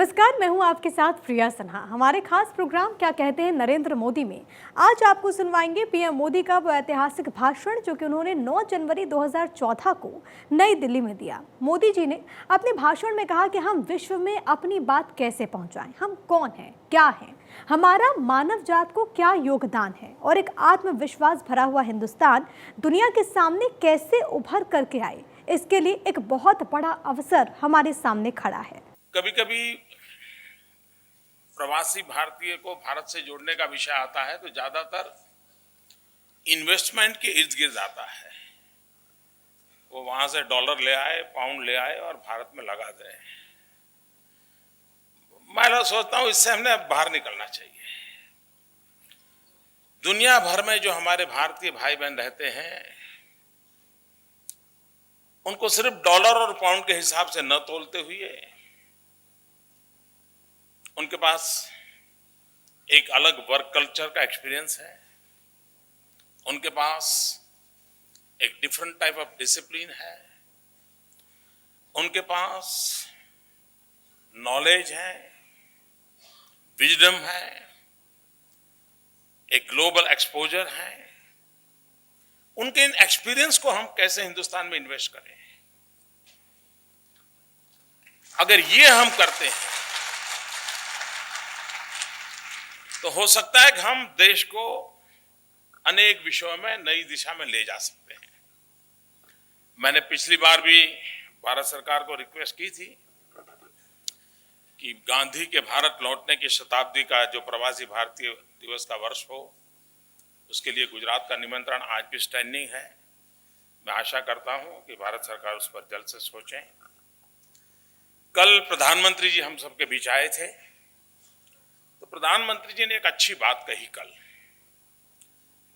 नमस्कार, मैं हूं आपके साथ प्रिया सिन्हा। हमारे खास प्रोग्राम क्या कहते हैं नरेंद्र मोदी में आज आपको सुनवाएंगे पीएम मोदी का वो ऐतिहासिक भाषण जो कि उन्होंने 9 जनवरी 2014 को नई दिल्ली में दिया। मोदी जी ने अपने भाषण में कहा कि हम विश्व में अपनी बात कैसे पहुंचाएं, हम कौन हैं, क्या हैं, हमारा मानव जात को क्या योगदान है और एक आत्मविश्वास भरा हुआ हिंदुस्तान दुनिया के सामने कैसे उभर करके आए, इसके लिए एक बहुत बड़ा अवसर हमारे सामने खड़ा है। कभी कभी प्रवासी भारतीय को भारत से जोड़ने का विषय आता है तो ज्यादातर इन्वेस्टमेंट के इर्द गिर्द आता है। वो वहां से डॉलर ले आए, पाउंड ले आए और भारत में लगा दे। मैं सोचता हूं इससे हमने अब बाहर निकलना चाहिए। दुनिया भर में जो हमारे भारतीय भाई बहन रहते हैं उनको सिर्फ डॉलर और पाउंड के हिसाब से न तोलते हुए उनके पास एक अलग वर्क कल्चर का एक्सपीरियंस है, उनके पास एक डिफरेंट टाइप ऑफ डिसिप्लिन है, उनके पास नॉलेज है, विजडम है, एक ग्लोबल एक्सपोजर है। उनके इन एक्सपीरियंस को हम कैसे हिंदुस्तान में इन्वेस्ट करें, अगर ये हम करते हैं तो हो सकता है कि हम देश को अनेक विषयों में नई दिशा में ले जा सकते हैं। मैंने पिछली बार भी भारत सरकार को रिक्वेस्ट की थी कि गांधी के भारत लौटने की शताब्दी का जो प्रवासी भारतीय दिवस का वर्ष हो, उसके लिए गुजरात का निमंत्रण आज भी स्टैंडिंग है। मैं आशा करता हूं कि भारत सरकार उस पर जल्द से सोचें। कल प्रधानमंत्री जी हम सबके बीच आए थे तो प्रधानमंत्री जी ने एक अच्छी बात कही। कल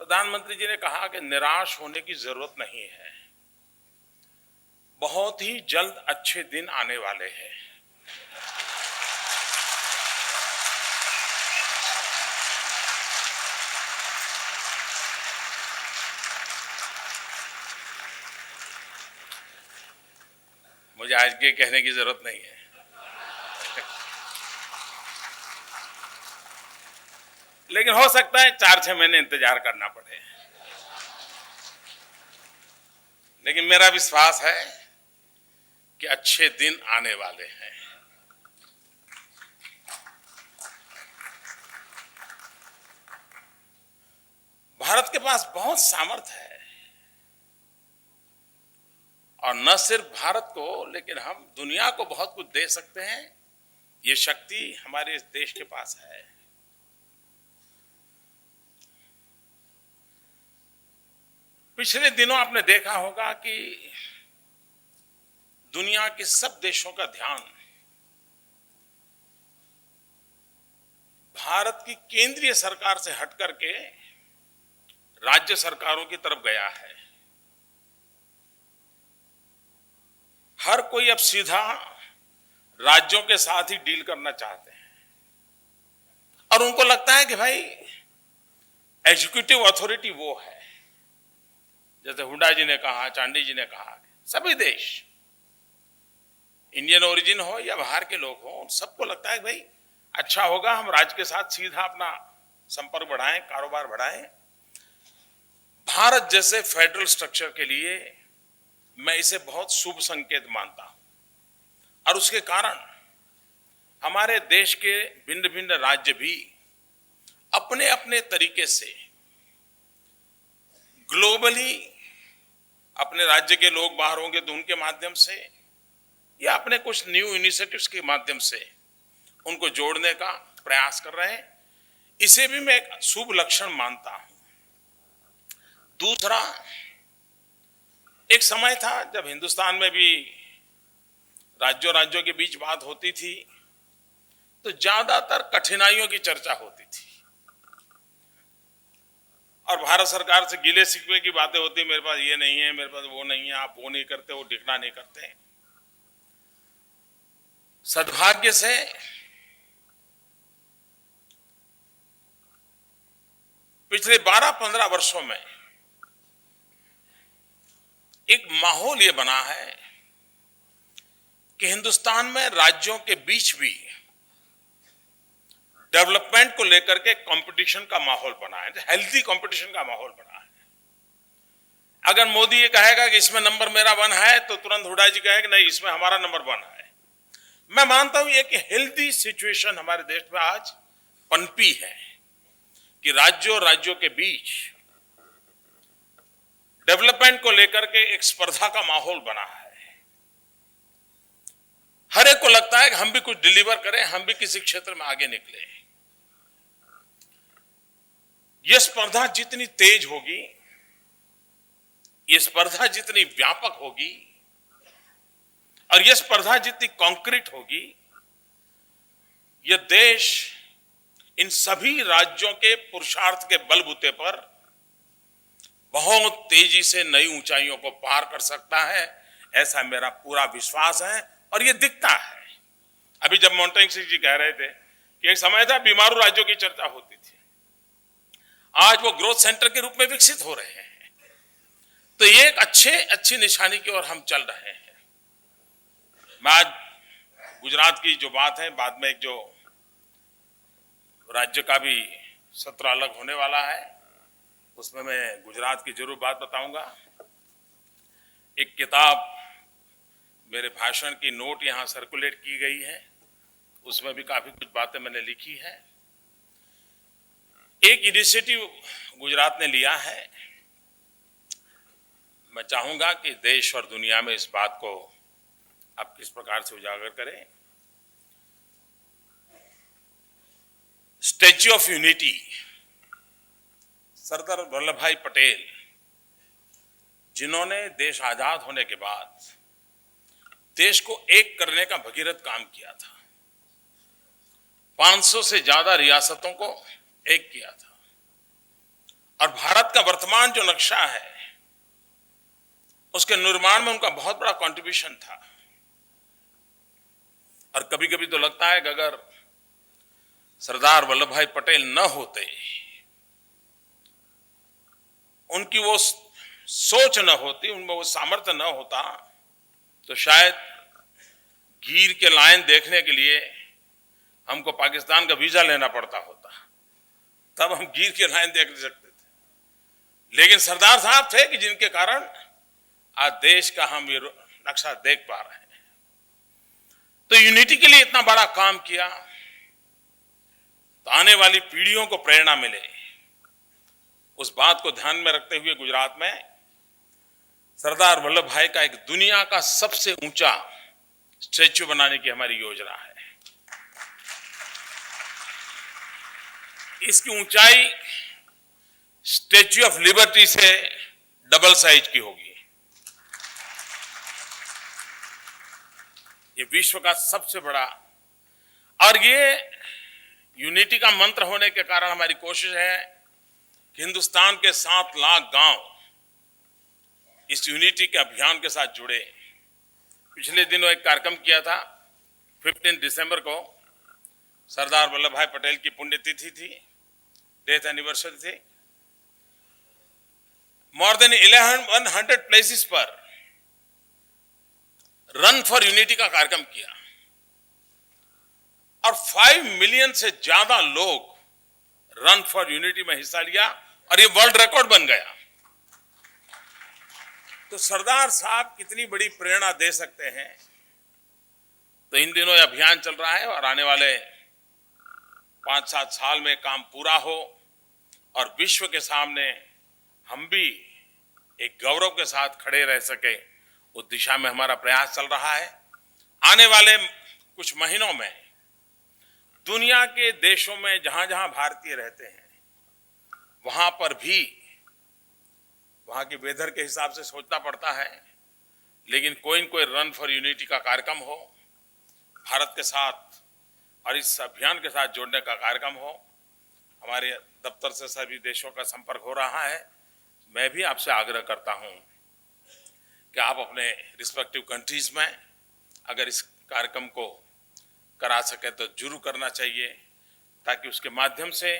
प्रधानमंत्री जी ने कहा कि निराश होने की जरूरत नहीं है, बहुत ही जल्द अच्छे दिन आने वाले हैं। मुझे आज के कहने की जरूरत नहीं है, लेकिन हो सकता है 4-6 महीने इंतजार करना पड़े। लेकिन मेरा विश्वास है कि अच्छे दिन आने वाले हैं। भारत के पास बहुत सामर्थ्य है और न सिर्फ भारत को लेकिन हम दुनिया को बहुत कुछ दे सकते हैं। ये शक्ति हमारे इस देश के पास है। पिछले दिनों आपने देखा होगा कि दुनिया के सब देशों का ध्यान भारत की केंद्रीय सरकार से हटकर के राज्य सरकारों की तरफ गया है। हर कोई अब सीधा राज्यों के साथ ही डील करना चाहते हैं और उनको लगता है कि भाई एग्जीक्यूटिव अथॉरिटी वो है। जैसे हुड्डा जी ने कहा, चांडी जी ने कहा, सभी देश इंडियन ओरिजिन हो या बाहर के लोग हो, सबको लगता है कि भाई अच्छा होगा हम राज्य के साथ सीधा अपना संपर्क बढ़ाएं, कारोबार बढ़ाएं। भारत जैसे फेडरल स्ट्रक्चर के लिए मैं इसे बहुत शुभ संकेत मानता हूं और उसके कारण हमारे देश के भिन्न भिन्न राज्य भी अपने अपने तरीके से ग्लोबली अपने राज्य के लोग बाहर होंगे तो उनके माध्यम से या अपने कुछ न्यू इनिशिएटिव्स के माध्यम से उनको जोड़ने का प्रयास कर रहे हैं। इसे भी मैं एक शुभ लक्षण मानता हूं। दूसरा, एक समय था जब हिंदुस्तान में भी राज्यों के बीच बात होती थी तो ज्यादातर कठिनाइयों की चर्चा होती थी और भारत सरकार से गिले शिकवे की बातें होती, मेरे पास ये नहीं है, मेरे पास वो नहीं है, आप वो नहीं करते, वो दिखना नहीं करते। सद्भाग्य से पिछले 12-15 वर्षों में एक माहौल ये बना है कि हिंदुस्तान में राज्यों के बीच भी डेवलपमेंट को लेकर के कंपटीशन का माहौल बना है, हेल्थी कंपटीशन का माहौल बना है। अगर मोदी ये कहेगा कि इसमें नंबर मेरा 1 है, तो तुरंत हुड्डा जी कहेंगे नहीं, इसमें हमारा नंबर 1 है। मैं मानता हूं ये कि हेल्थी सिचुएशन हमारे देश में आज पनपी है कि राज्यों के बीच डेवलपमेंट को लेकर के एक स्पर्धा का माहौल बना है। हर एक को लगता है कि हम भी कुछ डिलीवर करें, हम भी किसी क्षेत्र में आगे निकले। यह स्पर्धा जितनी तेज होगी, ये स्पर्धा जितनी व्यापक होगी और यह स्पर्धा जितनी कॉन्क्रीट होगी, यह देश इन सभी राज्यों के पुरुषार्थ के बलबूते पर बहुत तेजी से नई ऊंचाइयों को पार कर सकता है, ऐसा मेरा पूरा विश्वास है और यह दिखता है। अभी जब मोन्टेग सिंह जी कह रहे थे कि एक समय था बीमारू राज्यों की चर्चा होती थी, आज वो ग्रोथ सेंटर के रूप में विकसित हो रहे हैं। तो ये एक अच्छी निशानी की ओर हम चल रहे हैं। मैं आज गुजरात की जो बात है, बाद में एक जो राज्य का भी सत्र अलग होने वाला है, उसमें मैं गुजरात की जरूर बात बताऊंगा। एक किताब मेरे भाषण की नोट यहां सर्कुलेट की गई है, उसमें भी काफी कुछ बातें मैंने लिखी है। एक इनिशिएटिव गुजरात ने लिया है, मैं चाहूंगा कि देश और दुनिया में इस बात को आप किस प्रकार से उजागर करें। Statue of unity, Sardar Vallabh भाई पटेल, जिन्होंने देश आजाद होने के बाद देश को एक करने का भगीरथ काम किया था, 500 से ज्यादा रियासतों को एक किया था और भारत का वर्तमान जो नक्शा है उसके निर्माण में उनका बहुत बड़ा कंट्रीब्यूशन था। और कभी कभी तो लगता है कि अगर सरदार वल्लभ भाई पटेल न होते, उनकी वो सोच न होती, उनमें वो सामर्थ्य न होता, तो शायद गिर के लायन देखने के लिए हमको पाकिस्तान का वीजा लेना पड़ता होता, तब हम गिर के लायन देख सकते थे। लेकिन सरदार साहब थे कि जिनके कारण आज देश का हम ये नक्शा देख पा रहे हैं। तो यूनिटी के लिए इतना बड़ा काम किया, तो आने वाली पीढ़ियों को प्रेरणा मिले, उस बात को ध्यान में रखते हुए गुजरात में सरदार वल्लभ भाई का एक दुनिया का सबसे ऊंचा स्टैच्यू बनाने की हमारी योजना है। इसकी ऊंचाई स्टैच्यू ऑफ लिबर्टी से डबल साइज की होगी। ये विश्व का सबसे बड़ा, और ये यूनिटी का मंत्र होने के कारण हमारी कोशिश है कि हिंदुस्तान के 7 लाख गांव इस यूनिटी के अभियान के साथ जुड़े। पिछले दिनों एक कार्यक्रम किया था, 15 दिसंबर को सरदार वल्लभ भाई पटेल की पुण्यतिथि थी, डेथ एनिवर्सरी थी। मोर देन 1100 प्लेसेस पर रन फॉर यूनिटी का कार्यक्रम किया और 5 मिलियन से ज्यादा लोग रन फॉर यूनिटी में हिस्सा लिया और ये वर्ल्ड रिकॉर्ड बन गया। तो सरदार साहब कितनी बड़ी प्रेरणा दे सकते हैं। तो इन दिनों ये अभियान चल रहा है और आने वाले 5-7 साल में काम पूरा हो और विश्व के सामने हम भी एक गौरव के साथ खड़े रह सके, उस दिशा में हमारा प्रयास चल रहा है। आने वाले कुछ महीनों में दुनिया के देशों में जहां जहां भारतीय रहते हैं, वहां पर भी वहां के वेदर के हिसाब से सोचना पड़ता है, लेकिन कोई न कोई रन फॉर यूनिटी का कार्यक्रम हो, भारत के साथ और इस अभियान के साथ जोड़ने का कार्यक्रम हो। हमारे दफ्तर से सभी देशों का संपर्क हो रहा है। मैं भी आपसे आग्रह करता हूं कि आप अपने रिस्पेक्टिव कंट्रीज में अगर इस कार्यक्रम को करा सके तो जरूर करना चाहिए, ताकि उसके माध्यम से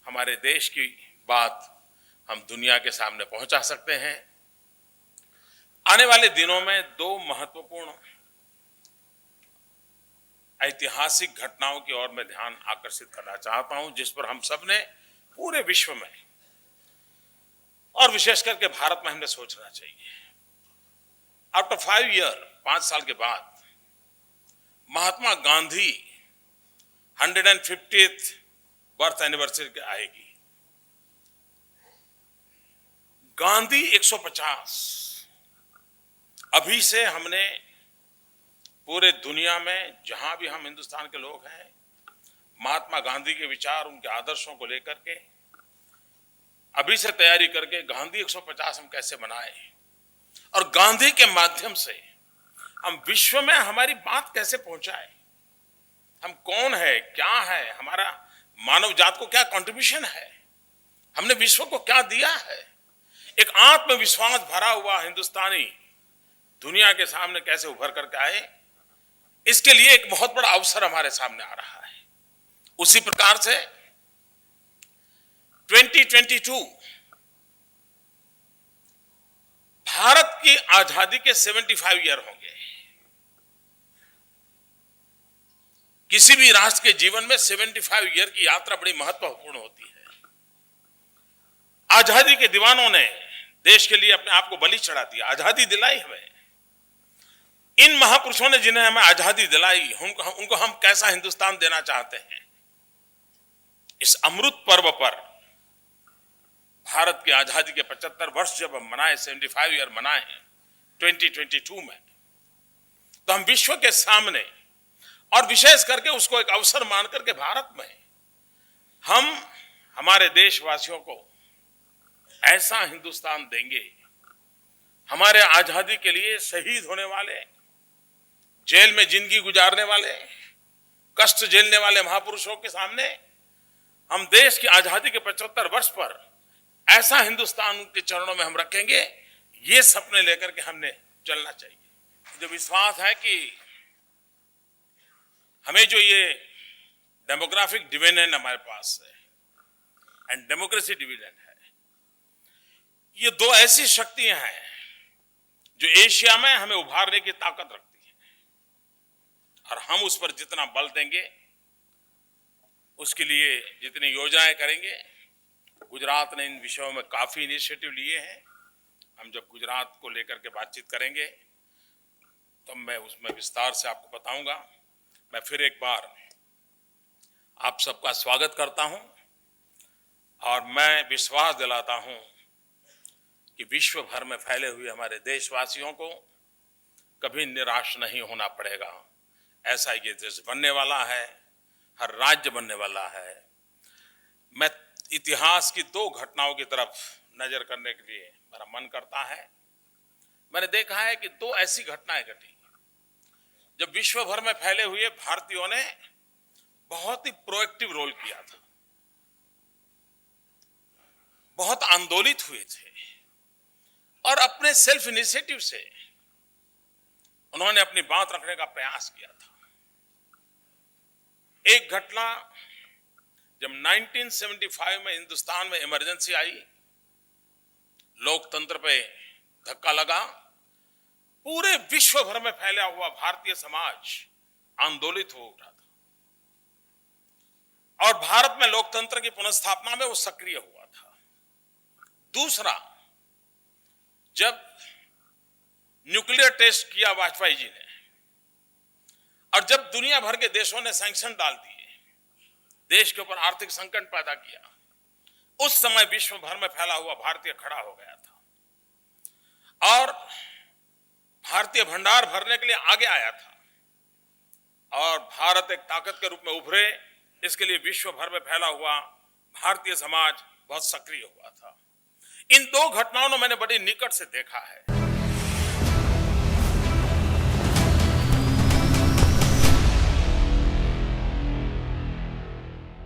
हमारे देश की बात हम दुनिया के सामने पहुंचा सकते हैं। आने वाले दिनों में 2 महत्वपूर्ण ऐतिहासिक घटनाओं की ओर मैं ध्यान आकर्षित करना चाहता हूं, जिस पर हम सब ने पूरे विश्व में और विशेष करके भारत में हमने सोचना चाहिए। आफ्टर 5 ईयर, 5 साल के बाद Mahatma Gandhi 150th birth anniversary आएगी। गांधी 150। अभी से हमने पूरे दुनिया में जहां भी हम हिंदुस्तान के लोग हैं, महात्मा गांधी के विचार, उनके आदर्शों को लेकर के अभी से तैयारी करके गांधी 150 हम कैसे मनाएं और गांधी के माध्यम से हम विश्व में हमारी बात कैसे पहुंचाएं। हम कौन है, क्या है, हमारा मानव जात को क्या कंट्रीब्यूशन है, हमने विश्व को क्या दिया है। एक आत्मविश्वास भरा हुआ हिंदुस्तानी दुनिया के सामने कैसे उभर करके आए, इसके लिए एक बहुत बड़ा अवसर हमारे सामने आ रहा है। उसी प्रकार से 2022 भारत की आजादी के 75 ईयर होंगे। किसी भी राष्ट्र के जीवन में 75 ईयर की यात्रा बड़ी महत्वपूर्ण होती है। आजादी के दीवानों ने देश के लिए अपने आप को बलि चढ़ा दिया, आजादी दिलाई हमें। इन महापुरुषों ने जिन्हें हमें आजादी दिलाई, उनको हम कैसा हिंदुस्तान देना चाहते हैं। इस अमृत पर्व पर भारत की आजादी के 75 वर्ष जब हम मनाए, 75 ईयर मनाए 2022 में, तो हम विश्व के सामने और विशेष करके उसको एक अवसर मान करके भारत में हम हमारे देशवासियों को ऐसा हिंदुस्तान देंगे। हमारे आजादी के लिए शहीद होने वाले, जेल में जिंदगी गुजारने वाले, कष्ट झेलने वाले महापुरुषों के सामने हम देश की आजादी के 75 वर्ष पर ऐसा हिंदुस्तान उनके चरणों में हम रखेंगे। ये सपने लेकर के हमने चलना चाहिए। मुझे विश्वास है कि हमें जो ये डेमोग्राफिक डिविडेंड हमारे पास है एंड डेमोक्रेसी डिविडेंड है, ये दो ऐसी शक्तियां हैं जो एशिया में हमें उभारने की ताकत रखती है, और हम उस पर जितना बल देंगे, उसके लिए जितनी योजनाएं करेंगे। गुजरात ने इन विषयों में काफी इनिशिएटिव लिए हैं। हम जब गुजरात को लेकर के बातचीत करेंगे तो मैं उसमें विस्तार से आपको बताऊंगा। मैं फिर एक बार आप सबका स्वागत करता हूं और मैं विश्वास दिलाता हूं कि विश्व भर में फैले हुए हमारे देशवासियों को कभी निराश नहीं होना पड़ेगा। ऐसा ये देश बनने वाला है, हर राज्य बनने वाला है। मैं इतिहास की 2 घटनाओं की तरफ नजर करने के लिए मेरा मन करता है। मैंने देखा है कि 2 ऐसी घटनाएं घटी जब विश्व भर में फैले हुए भारतीयों ने बहुत ही प्रोएक्टिव रोल किया था, बहुत आंदोलित हुए थे और अपने सेल्फ इनिशिएटिव से उन्होंने अपनी बात रखने का प्रयास किया था। एक घटना जब 1975 में हिंदुस्तान में इमरजेंसी आई, लोकतंत्र पे धक्का लगा, पूरे विश्व भर में फैला हुआ भारतीय समाज आंदोलित हो उठा था और भारत में लोकतंत्र की पुनर्स्थापना में वो सक्रिय हुआ था। दूसरा, जब न्यूक्लियर टेस्ट किया वाजपेयी जी ने और जब दुनिया भर के देशों ने सैंक्शन डाल दिए, देश के ऊपर आर्थिक संकट पैदा किया, उस समय विश्व भर में फैला हुआ भारतीय खड़ा हो गया था और भारतीय भंडार भरने के लिए आगे आया था और भारत एक ताकत के रूप में उभरे, इसके लिए विश्व भर में फैला हुआ भारतीय समाज बहुत सक्रिय हुआ था। इन 2 घटनाओं ने मैंने बड़ी निकट से देखा है।